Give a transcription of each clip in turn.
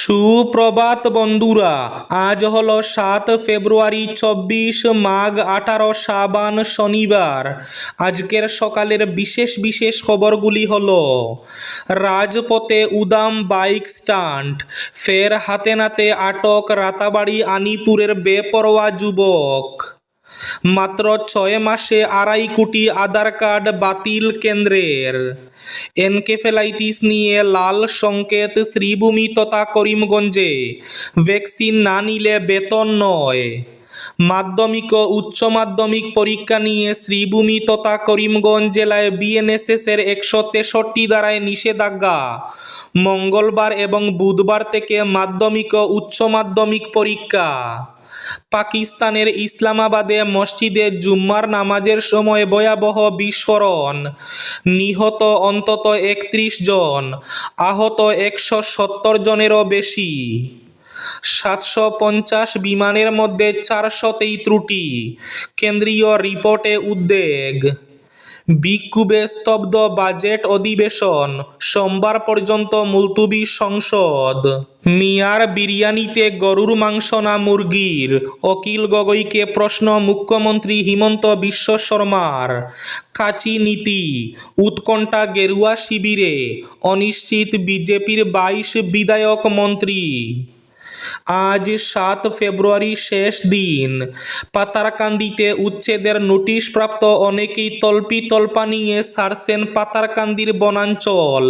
সুপ্রভাত বন্ধুরা, আজ হলো 7 ফেব্রুয়ারি, 24 মাঘ, 18 শ্রাবণ, শনিবার। আজকের সকালের বিশেষ বিশেষ খবরগুলি হলো: রাজপথে উদাম বাইক স্টান্ট, ফের হাতে নাতে আটক রাতাবাড়ি আনিপুরের বেপরোয়া যুবক। মাত্র 6 মাসে 2.5 কোটি আধার কার্ড বাতিল কেন্দ্রের। এনকেফেলাইটিস নিয়ে লাল সংকেত শ্রীভূমি তথা করিমগঞ্জে, ভ্যাকসিন না নিলে বেতন নয়। মাধ্যমিক ও উচ্চ মাধ্যমিক পরীক্ষা নিয়ে শ্রীভূমি তথা করিমগঞ্জ জেলায় বিএনএসএস এর 163 ধারায় নিষেধাজ্ঞা। মঙ্গলবার এবং বুধবার থেকে মাধ্যমিক ও উচ্চ মাধ্যমিক পরীক্ষা। পাকিস্তানের ইসলামাবাদে মসজিদে জুম্মার নামাজের সময় ভয়াবহ বিস্ফোরণ, নিহত অন্তত 31 জন, আহত 170 জনেরও বেশি। 750 বিমানের মধ্যে 400তেই ত্রুটি, কেন্দ্রীয় রিপোর্টে উদ্বেগ। বিক্ষোভে স্তব্ধ বাজেট অধিবেশন, সোমবার পর্যন্ত মুলতুবি সংসদ। মিয়ার বিরিয়ানিতে গরুর মাংস না মুরগির, অখিল গগৈকে প্রশ্ন মুখ্যমন্ত্রী হিমন্ত বিশ্ব শর্মার। কাচি নীতি, উৎকণ্ঠা গেরুয়া শিবিরে, অনিশ্চিত বিজেপির 22 বিধায়ক মন্ত্রী। আজ 7 ফেব্রুয়ারি শেষ দিন। পাতারকান্দিতে উচ্ছেদের নোটিশ প্রাপ্ত অনেকেই তল্পা নিয়ে ছাড়ছেন পাতারকান্দির বনাঞ্চল।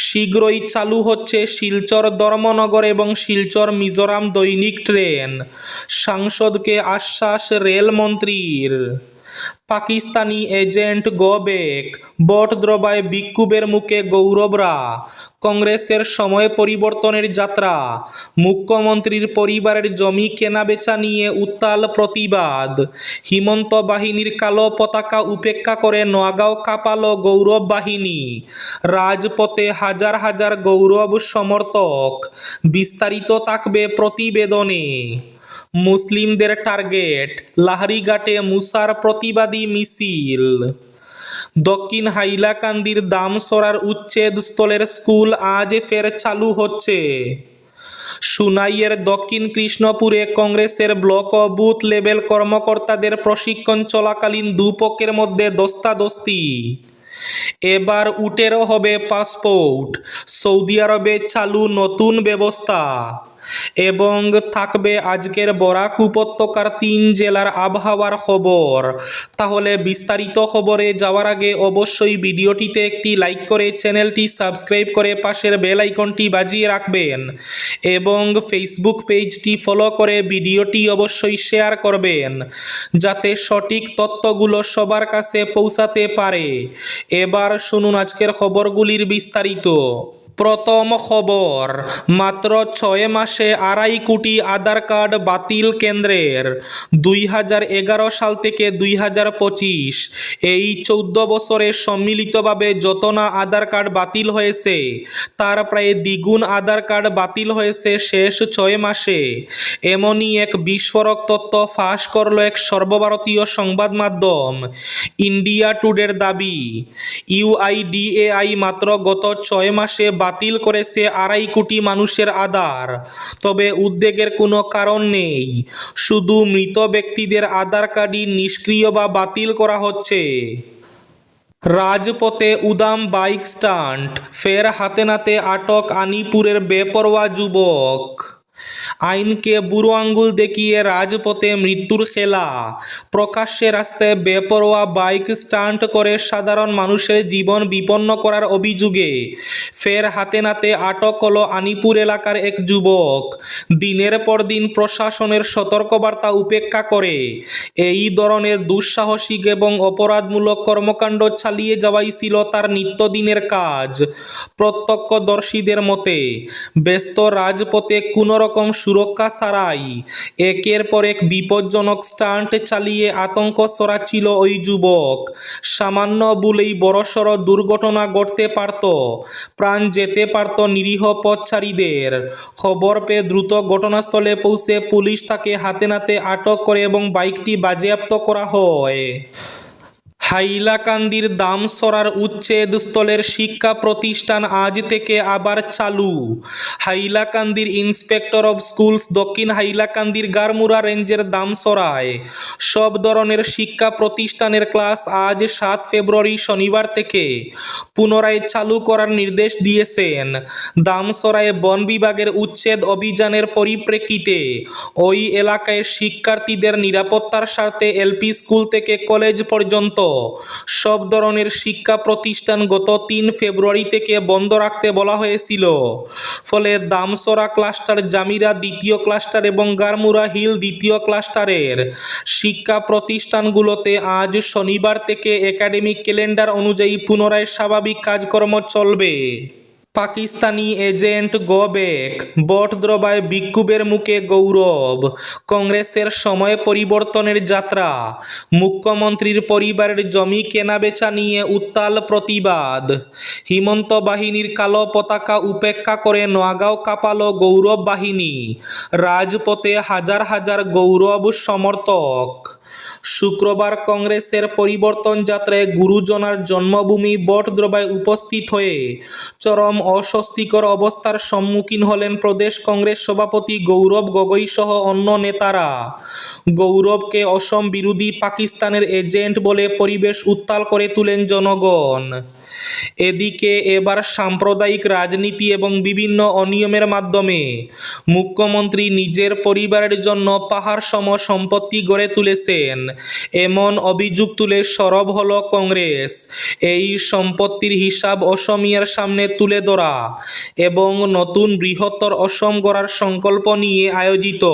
শীঘ্রই চালু হচ্ছে শিলচর ধর্মনগর এবং শিলচর মিজোরাম দৈনিক ট্রেন, সাংসদকে আশ্বাস রেলমন্ত্রীর। পাকিস্তানি এজেন্ট গো ব্যাক, বটদ্রবায় বিক্ষোভের মুখে গৌরবরা। কংগ্রেসের সময় পরিবর্তনের যাত্রা, মুখ্যমন্ত্রীর পরিবারের জমি কেনাবেচা নিয়ে উত্তাল প্রতিবাদ। হিমন্ত বাহিনীর কালো পতাকা উপেক্ষা করে নোয়াগাঁও কাঁপাল গৌরব বাহিনী। রাজপথে হাজার হাজার গৌরব সমর্থক। বিস্তারিত থাকবে প্রতিবেদনে। মুসলিমদের টার্গেট, লাহরিঘাটে মুসার প্রতিবাদী মিছিল। দক্ষিণ হাইলাকান্দির দামসরার উচ্ছেদ স্থলের স্কুল আজ ফের চালু হচ্ছে। সুনাইয়ের দক্ষিণ কৃষ্ণপুরে কংগ্রেসের ব্লক ও বুথ লেভেল কর্মকর্তাদের প্রশিক্ষণ চলাকালীন দুপক্ষের মধ্যে ধস্তাধস্তি। এবার উটেরও হবে পাসপোর্ট, সৌদি আরবে চালু নতুন ব্যবস্থা। এবং থাকবে আজকের বরাক উপত্যকার 3 জেলার আবহাওয়ার খবর। তাহলে বিস্তারিত খবরে যাওয়ার আগে অবশ্যই ভিডিওটিতে একটি লাইক করে চ্যানেলটি সাবস্ক্রাইব করে পাশের বেল আইকনটি বাজিয়ে রাখবেন এবং ফেসবুক পেজটি ফলো করে ভিডিওটি অবশ্যই শেয়ার করবেন, যাতে সঠিক তথ্যগুলো সবার কাছে পৌঁছাতে পারে। এবার শুনুন আজকের খবরগুলির বিস্তারিত। প্রথম খবর, মাত্র 6 মাসে 2.5 কোটি আধার কার্ড বাতিল কেন্দ্রের। 2011 সাল থেকে 2025 এই 14 বছরে সম্মিলিতভাবে যত না আধার কার্ড বাতিল হয়েছে, তার প্রায় দ্বিগুণ আধার কার্ড বাতিল হয়েছে শেষ 6 মাসে। এমনই এক বিস্ফোরক তথ্য ফাঁস করল এক সর্বভারতীয় সংবাদ মাধ্যম ইন্ডিয়া টুডের দাবি। ইউআইডিএআই মাত্র গত 6 মাসে বাতিল করেছে 2.5 কোটি মানুষের আধার। তবে উদ্বেগের কোনো কারণ নেই, শুধু মৃত ব্যক্তিদের আধার কার্ডই নিষ্ক্রিয় বা বাতিল করা হচ্ছে। রাজপথে উদাম বাইক স্টান্ট, ফের হাতে নাতে আটক আনিপুরের বেপরোয়া যুবক। আইনকে বুড়ো আঙ্গুল দেখিয়ে রাজপথে মৃত্যুর খেলা। প্রকাশ্যে রাস্তায় বেপরোয়া বাইক স্টান্ট করে সাধারণ মানুষের জীবন বিপন্ন করার অভিযোগে ফের হাতে নাতে আটক হল আনিপুর এলাকার এক যুবক। দিনের পর দিন প্রশাসনের সতর্কবার্তা উপেক্ষা করে এই ধরনের দুঃসাহসিক এবং অপরাধমূলক কর্মকাণ্ড চালিয়ে যাওয়াই ছিল তার নিত্যদিনের কাজ। প্রত্যক্ষদর্শীদের মতে, ব্যস্ত রাজপথে কোনো রকম সুরক্ষা ছাড়াই একের পর এক বিপজ্জনক স্টান্ট চালিয়ে আতঙ্ক ছড়াচ্ছিল ওই যুবক। সামান্য ভুলেই বড়সড় দুর্ঘটনা ঘটতে পারত, প্রাণ যেতে পারত নিরীহ পথচারীদের। খবর পেয়ে দ্রুত ঘটনাস্থলে পৌঁছে পুলিশ তাকে হাতে নাতে আটক করে এবং বাইকটি বাজেয়াপ্ত করা হয়। হাইলাকান্দির দামসরার উচ্ছেদস্থলের শিক্ষা প্রতিষ্ঠান আজ থেকে আবার চালু। হাইলাকান্দির ইন্সপেক্টর অব স্কুলস দক্ষিণ হাইলাকান্দির গারমুরা রেঞ্জের দামসরায় সব ধরনের শিক্ষা প্রতিষ্ঠানের ক্লাস আজ 7 ফেব্রুয়ারি শনিবার থেকে পুনরায় চালু করার নির্দেশ দিয়েছেন। দামসরায় বন বিভাগের উচ্ছেদ অভিযানের পরিপ্রেক্ষিতে ওই এলাকায় শিক্ষার্থীদের নিরাপত্তার স্বার্থে এলপি স্কুল থেকে কলেজ পর্যন্ত সব ধরনের শিক্ষা প্রতিষ্ঠান গত 3 ফেব্রুয়ারি থেকে বন্ধ রাখতে বলা হয়েছিল। ফলে দামসরা ক্লাস্টার, জামিরা দ্বিতীয় ক্লাস্টার এবং গারমুরা হিল দ্বিতীয় ক্লাস্টারের শিক্ষা প্রতিষ্ঠানগুলোতে আজ শনিবার থেকে একাডেমিক ক্যালেন্ডার অনুযায়ী পুনরায় স্বাভাবিক কাজকর্ম চলবে। পাকিস্তানি এজেন্ট গো ব্যাক, বটদ্রবায় বিক্ষোভের মুখে গৌরব। কংগ্রেসের সময় পরিবর্তনের যাত্রা, মুখ্যমন্ত্রীর পরিবারের জমি কেনাবেচা নিয়ে উত্তাল প্রতিবাদ। হিমন্ত বাহিনীর কালো পতাকা উপেক্ষা করে নোয়াগাঁও কাঁপালো গৌরব বাহিনী, রাজপথে হাজার হাজার গৌরব সমর্থক। শুক্রবার কংগ্রেসের পরিবর্তন যাত্রায় গুরুজনার জন্মভূমি বটদ্রবায় উপস্থিত হয়ে চরম অস্বস্তিকর অবস্থার সম্মুখীন হলেন প্রদেশ কংগ্রেস সভাপতি গৌরব গগৈ সহ অন্য নেতারা। গৌরবকে অসম বিরোধী পাকিস্তানের এজেন্ট বলে পরিবেশ উত্তাল করে তোলেন জনগণ। এদিকে এবার সাম্প্রদায়িক রাজনীতি এবং বিভিন্ন অনিয়মের মাধ্যমে মুখ্যমন্ত্রী নিজের পরিবারের জন্য পাহাড় সম সম্পত্তি গড়ে তুলেছেন এমন অভিযোগ তুলে সরব হল কংগ্রেস। এই সম্পত্তির হিসাব অসমিয়ার সামনে তুলে ধরা এবং নতুন বৃহত্তর অসম গড়ার সংকল্প নিয়ে আয়োজিত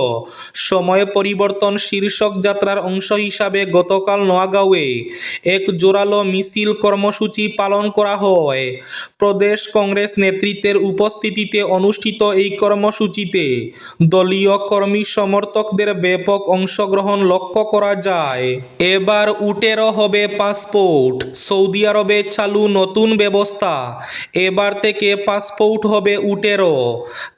সময় পরিবর্তন শীর্ষক যাত্রার অংশ হিসাবে গতকাল নোয়াগাঁওয়ে এক জোরালো মিছিল কর্মসূচি পালন করা হয়। প্রদেশ কংগ্রেস নেতৃত্বের উপস্থিতিতে অনুষ্ঠিত এই কর্মসূচিতে দলীয় কর্মী সমর্থকদের ব্যাপক অংশগ্রহণ লক্ষ্য করা যায়। এবার উটেরও হবে পাসপোর্ট, সৌদি আরবে চালু নতুন ব্যবস্থা। এবার থেকে পাসপোর্ট হবে উটেরও,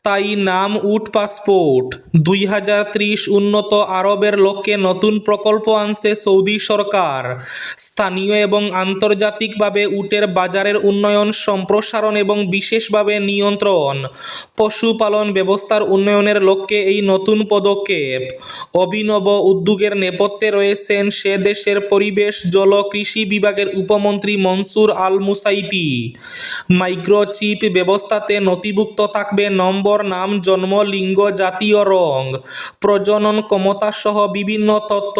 তাই নাম উট পাসপোর্ট। 2030 উন্নত আরবের লক্ষ্যে নতুন প্রকল্প আনছে সৌদি সরকার। স্থানীয় এবং আন্তর্জাতিকভাবে উটের বাজারের উন্নয়ন, সম্প্রসারণ এবং বিশেষভাবে নিয়ন্ত্রণ, পশুপালন ব্যবস্থার উন্নয়নের লক্ষ্যে এই নতুন পদক্ষেপ। অভিনব উদ্যোগের নেপথ্যে রয়েছেন সে দেশের পরিবেশ, জল, কৃষি বিভাগের উপমন্ত্রী মনসুর আল মুসাইতি। মাইক্রোচিপ ব্যবস্থাতে নথিভুক্ত থাকবে নম্বর, নাম, জন্ম, লিঙ্গ, জাতীয় রং, প্রজনন ক্ষমতা সহ বিভিন্ন তথ্য।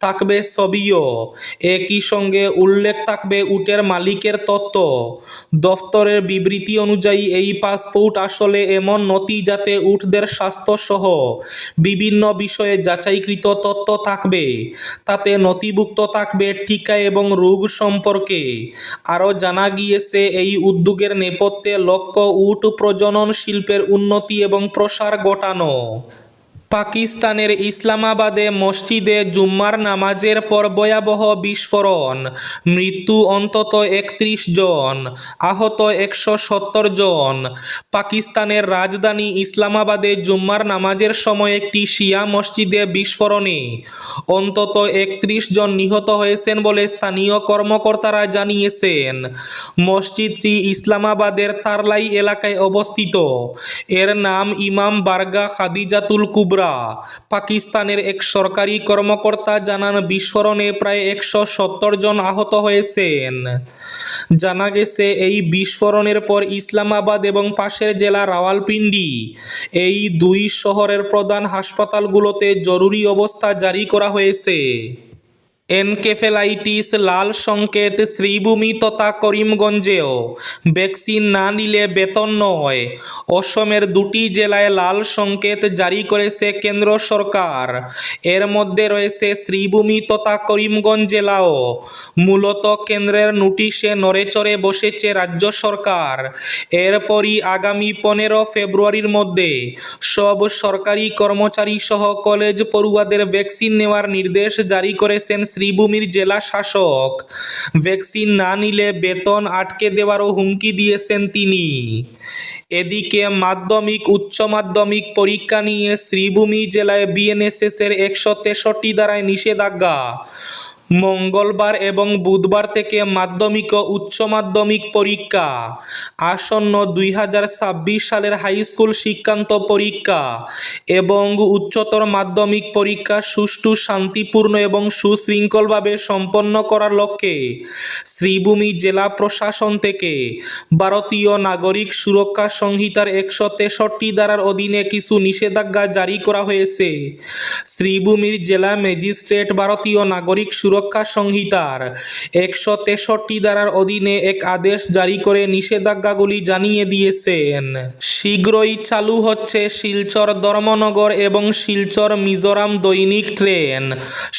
থাকবে ছবিও। একই সঙ্গে উল্লেখ থাকবে উটের মালিকের তথ্য। দফতরের বিবৃতি অনুযায়ী এই পাসপোর্ট আসলে এমন নথি যাতে উটদের স্বাস্থ্য সহ বিভিন্ন বিষয়ে যাচাইকৃত তথ্য থাকবে। তাতে নথিভুক্ত থাকবে টিকা এবং রোগ সম্পর্কে। আরও জানা গিয়েছে, এই উদ্যোগের নেপথ্যে লক্ষ্য উট প্রজনন শিল্পের উন্নতি এবং প্রসার ঘটানো। পাকিস্তানের ইসলামাবাদে মসজিদে জুম্মার নামাজের পর ভয়াবহ বিস্ফোরণ, মৃত্যু অন্তত 31 জন, আহত 170 জন। পাকিস্তানের রাজধানী ইসলামাবাদে জুম্মার নামাজের সময় একটি শিয়া মসজিদে বিস্ফোরণে অন্তত 31 জন নিহত হয়েছেন বলে স্থানীয় কর্মকর্তারা জানিয়েছেন। মসজিদটি ইসলামাবাদের তারলাই এলাকায় অবস্থিত। এর নাম ইমাম বারগাহ খাদিজাতুল কুবরা। পাকিস্তানের এক সরকারি কর্মকর্তা জানান, বিস্ফোরণে প্রায় 170 জন আহত হয়েছেন। জানা গেছে, এই বিস্ফোরণের পর ইসলামাবাদ এবং পাশের জেলা রাওয়ালপিন্ডি, এই দুই শহরের প্রধান হাসপাতালগুলোতে জরুরি অবস্থা জারি করা হয়েছে। এনকেফেলাইটিস লাল সংকেত শ্রীভূমি তথা করিমগঞ্জেও। ভ্যাকসিন না নিলে বেতন নয়। অসমের 2টি জেলায় লাল সংকেত জারি করেছে কেন্দ্র সরকার। এর মধ্যে রয়েছে শ্রীভূমি তথা করিমগঞ্জ জেলাও। মূলত কেন্দ্রের নোটিশে নড়েচড়ে বসেছে রাজ্য সরকার। এরপরই আগামী 15 ফেব্রুয়ারির মধ্যে সব সরকারি কর্মচারী সহ কলেজ পড়ুয়াদের ভ্যাকসিন নেওয়ার নির্দেশ জারি করেছেন শ্রীভূমির জেলা শাসক। ভ্যাকসিন না নিলে বেতন আটকে দেওয়ারও হুমকি দিয়েছেন তিনি। এদিকে মাধ্যমিক উচ্চ মাধ্যমিক পরীক্ষা নিয়ে শ্রীভূমি জেলায় বিএনএসএস এর 163 ধারায় নিষেধাজ্ঞা। মঙ্গলবার এবং বুধবার থেকে মাধ্যমিক ও উচ্চ মাধ্যমিক পরীক্ষা। আসন্ন 2026 সালের হাইস্কুল শিক্ষান্ত পরীক্ষা এবং উচ্চতর মাধ্যমিক পরীক্ষা সুষ্ঠু, শান্তিপূর্ণ এবং সুশৃঙ্খলভাবে সম্পন্ন করার লক্ষ্যে শ্রীভূমি জেলা প্রশাসন থেকে ভারতীয় নাগরিক সুরক্ষা সংহিতার 163 ধারার অধীনে কিছু নিষেধাজ্ঞা জারি করা হয়েছে। শ্রীভূমির জেলা ম্যাজিস্ট্রেট ভারতীয় নাগরিক সুরক্ষা সংহিতার 163 ধারার অধীনে এক আদেশ জারি করে নিষেধাজ্ঞাগুলি জানিয়ে দিয়েছেন। শীঘ্রই চালু হচ্ছে শিলচর ধর্মনগর এবং শিলচর মিজোরাম দৈনিক ট্রেন।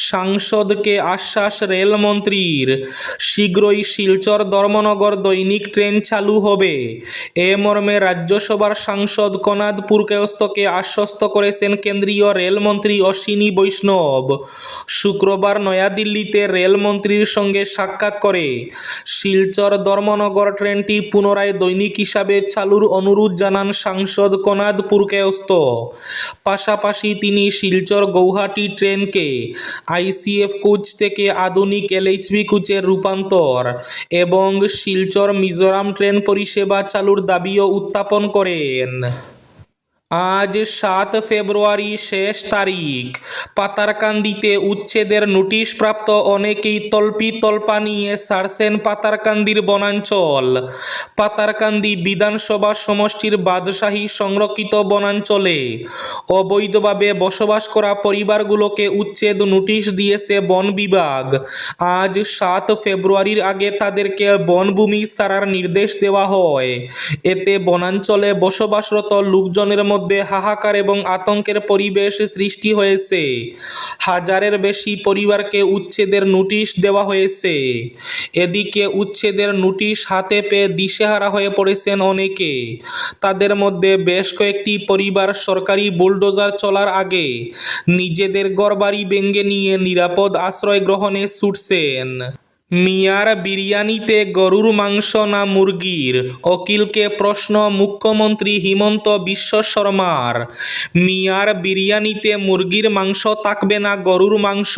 সাংসদকে আশ্বাস রেলমন্ত্রীর। শীঘ্রই শিলচর ধর্মনগর দৈনিক ট্রেন চালু হবে, এ মর্মে রাজ্যসভার সাংসদ কনাদ পুরকায়স্থকে আশ্বস্ত করেছেন কেন্দ্রীয় রেলমন্ত্রী অশ্বিনী বৈষ্ণব। শুক্রবার নয়াদিল্লিতে রেলমন্ত্রীর সঙ্গে সাক্ষাৎ করে শিলচর ধর্মনগর ট্রেনটি পুনরায় দৈনিক হিসাবে চালুর অনুরোধ জানান সাংসদ কনাদ পুরকায়স্থ। পাশাপাশি তিনি শিলচর গৌহাটি ট্রেনকে আইসিএফ কোচ থেকে আধুনিক এলএইচবি কোচের রূপান্তর এবং শিলচর মিজোরাম ট্রেন পরিষেবা চালুর দাবিও উত্থাপন করেন। আজ 7 ফেব্রুয়ারি শেষ তারিখ। পাতারকান্দিতে উচ্ছেদের নোটিশপ্রাপ্ত অনেকেই তল্পা নিয়ে ছাড়ছেন পাতারকান্দির বনাঞ্চল। পাতারকান্দি বিধানসভা সমষ্টির বাদশাহী সংরক্ষিত বনাঞ্চলে অবৈধভাবে বসবাস করা পরিবারগুলোকে উচ্ছেদ নোটিশ দিয়েছে বন বিভাগ। আজ 7 ফেব্রুয়ারির আগে তাদেরকে বনভূমি ছাড়ার নির্দেশ দেওয়া হয়। এতে বনাঞ্চলে বসবাসরত লোকজনের মধ্যে হাহাকার এবং আতঙ্কের পরিবেশ সৃষ্টি হয়েছে। হাজারের বেশি পরিবারকে উচ্ছেদের নোটিশ দেওয়া হয়েছে। এদিকে উচ্ছেদের নোটিশ হাতে পেয়ে দিশেহারা হয়ে পড়েছেন অনেকে। তাদের মধ্যে বেশ কয়েকটি পরিবার সরকারি বুলডোজার চলার আগে নিজেদের ঘরবাড়ি ভেঙে নিয়ে নিরাপদ আশ্রয় গ্রহণে ছুটছেন। মিয়ার বিরিয়ানিতে গরুর মাংস না মুরগির? অখিলকে প্রশ্ন মুখ্যমন্ত্রী হিমন্ত বিশ্ব শর্মার। মিয়ার বিরিয়ানিতে মুরগির মাংস থাকবে না গরুর মাংস?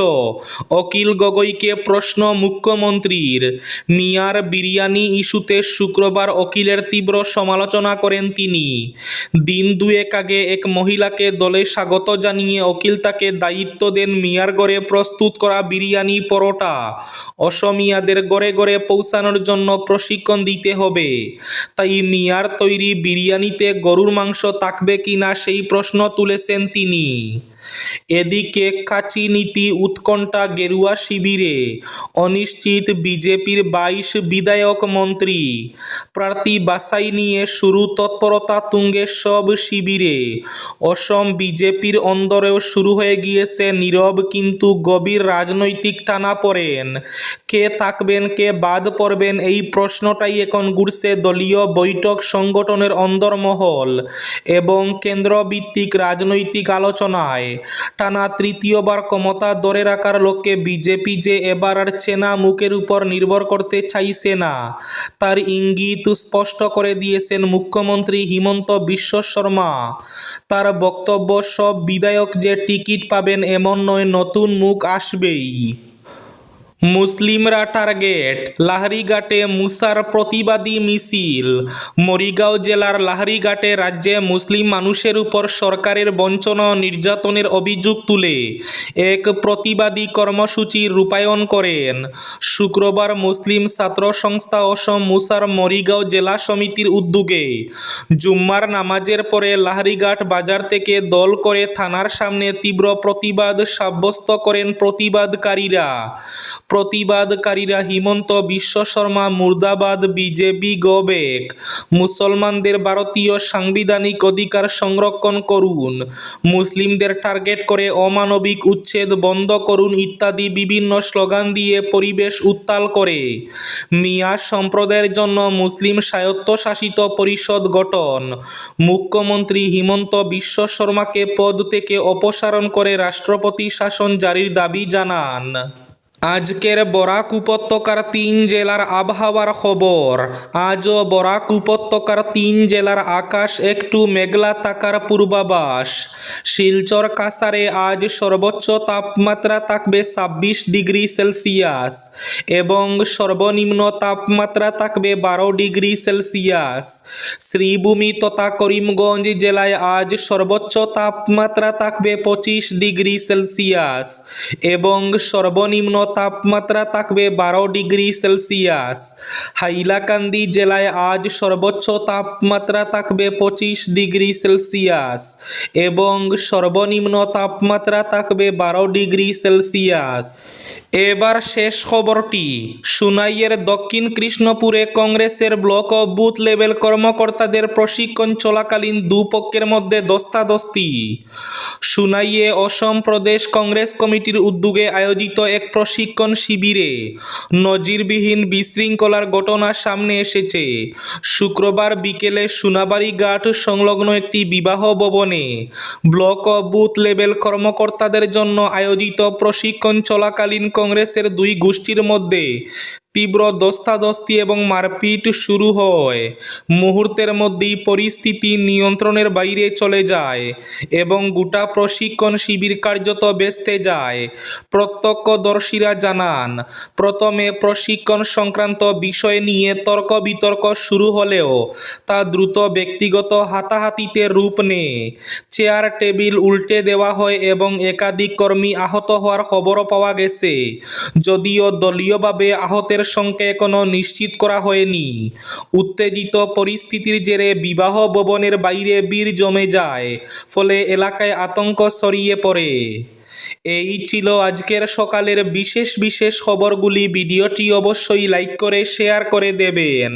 অখিল গগৈকে প্রশ্ন মুখ্যমন্ত্রীর। মিয়ার বিরিয়ানি ইস্যুতে শুক্রবার অখিলের তীব্র সমালোচনা করেন তিনি। দিন দুয়েক আগে এক মহিলাকে দলে স্বাগত জানিয়ে অখিল তাকে দায়িত্ব দেন মিয়ার ঘরে প্রস্তুত করা বিরিয়ানি পরোটা অসমীয়াদের ঘরে ঘরে পৌঁছানোর জন্য প্রশিক্ষণ দিতে হবে। তাই মিয়ার তৈরি বিরিয়ানিতে গরুর মাংস থাকবে কিনা সেই প্রশ্ন তুলেছেন তিনি। এদিকে কাচি নীতি উৎকণ্ঠা গেরুয়া শিবিরে। অনিশ্চিত বিজেপির 22 বিধায়ক মন্ত্রী প্রার্থী বাছাই নিয়ে শুরু তৎপরতা তুঙ্গে সব শিবিরে। অসম বিজেপির অন্দরেও শুরু হয়ে গিয়েছে নীরব কিন্তু গভীর রাজনৈতিক টানাপোড়েন। কে থাকবেন, কে বাদ পড়বেন, এই প্রশ্নটাই এখন ঘুরছে দলীয় বৈঠক, সংগঠনের অন্দরমহল এবং কেন্দ্রভিত্তিক রাজনৈতিক আলোচনায়। টানা তৃতীয়বার ক্ষমতা ধরে রাখার লক্ষ্যে বিজেপি যে এবার আর চেনা মুখের উপর নির্ভর করতে চাইছে না, তার ইঙ্গিত স্পষ্ট করে দিয়েছেন মুখ্যমন্ত্রী হিমন্ত বিশ্ব শর্মা। তার বক্তব্য, সব বিধায়ক যে টিকিট পাবেন এমন নয়, নতুন মুখ আসবেই। মুসলিমরা টার্গেট। লাহরিঘাটে মুসার প্রতিবাদী মিছিল। মরিগাঁও জেলার লাহরিঘাটে রাজ্যে মুসলিম মানুষের উপর সরকারের বঞ্চনা ও নির্যাতনের অভিযোগ তুলে এক প্রতিবাদী কর্মসূচি রূপায়ণ করেন শুক্রবার মুসলিম ছাত্র সংস্থা অসম মুসার মরিগাঁও জেলা সমিতির উদ্যোগে। জুম্মার নামাজের পরে লাহরিঘাট বাজার থেকে দল করে থানার সামনে তীব্র প্রতিবাদ সাব্যস্ত করেন প্রতিবাদকারীরা Himanta Biswa Sarma মুর্দাবাদ, BJP go back, মুসলমানদের ভারতীয় সাংবিধানিক অধিকার সংরক্ষণ করুন, মুসলিমদের টার্গেট করে অমানবিক উচ্ছেদ বন্ধ করুন ইত্যাদি বিভিন্ন স্লোগান দিয়ে পরিবেশ উত্তাল করে। মিয়া সম্প্রদায়ের জন্য মুসলিম স্বায়ত্তশাসিত পরিষদ গঠন, মুখ্যমন্ত্রী হিমন্ত বিশ্ব শর্মাকে পদ থেকে অপসারণ করে রাষ্ট্রপতি শাসন জারির দাবি জানান। আজকের বরাক উপত্যকার 3 জেলার আবহাওয়ার খবর। আজও বরাক উপত্যকার 3 জেলার আকাশ একটু মেঘলা থাকার পূর্বাভাস। শিলচর কাছাড়ে আজ সর্বোচ্চ তাপমাত্রা থাকবে 26 ডিগ্রি সেলসিয়াস এবং সর্বনিম্ন তাপমাত্রা থাকবে 12 ডিগ্রি সেলসিয়াস। শ্রীভূমি তথা করিমগঞ্জ জেলায় আজ সর্বোচ্চ তাপমাত্রা থাকবে 25 ডিগ্রি সেলসিয়াস এবং সর্বনিম্ন তাপমাত্রা থাকবে 12 ডিগ্রি সেলসিয়াস। হাইলাকান্দি জেলায় আজ সর্বোচ্চ তাপমাত্রা থাকবে 25 ডিগ্রি সেলসিয়াস এবং সর্বনিম্ন তাপমাত্রা থাকবে 12 ডিগ্রি সেলসিয়াস। এবার শেষ খবরটি। সুনাইয়ের দক্ষিণ কৃষ্ণপুরে কংগ্রেসের ব্লক ও বুথ লেভেল কর্মকর্তাদের প্রশিক্ষণ চলাকালীন দুপক্ষের মধ্যে ধস্তাধস্তি। সুনাইয়ে অসম প্রদেশ কংগ্রেস কমিটির উদ্যোগে আয়োজিত এক প্রশিক্ষণ শিবিরে নজিরবিহীন বিশৃঙ্খলার ঘটনা সামনে এসেছে। শুক্রবার বিকেলে সোনাবাড়ি ঘাট সংলগ্ন একটি বিবাহ ভবনে ব্লক ও বুথ লেভেল কর্মকর্তাদের জন্য আয়োজিত প্রশিক্ষণ চলাকালীন কংগ্রেসের দুই গোষ্ঠীর মধ্যে তীব্র ধস্তাধস্তি এবং মারপিট শুরু হয়। মুহূর্তের মধ্যেই পরিস্থিতি নিয়ন্ত্রণের বাইরে চলে যায় এবং গোটা প্রশিক্ষণ শিবির কার্যত ভেস্তে যায়। প্রত্যক্ষদর্শীরা জানান, প্রথমে প্রশিক্ষণ সংক্রান্ত বিষয় নিয়ে তর্ক বিতর্ক শুরু হলেও তা দ্রুত ব্যক্তিগত হাতাহাতিতে রূপ নেয়। চেয়ার টেবিল উল্টে দেওয়া হয় এবং একাধিক কর্মী আহত হওয়ার খবরও পাওয়া গেছে, যদিও দলীয়ভাবে আহতের সংখ্যা এখনো নিশ্চিত করা হয়নি। উত্তেজিত পরিস্থিতির জেরে বিবাহ ভবনের বাইরে ভিড় জমে যায়, ফলে এলাকায় আতঙ্ক ছড়িয়ে পড়ে। এই ছিল আজকের সকালের বিশেষ খবরগুলি। ভিডিওটি অবশ্যই লাইক করে শেয়ার করে দেবেন।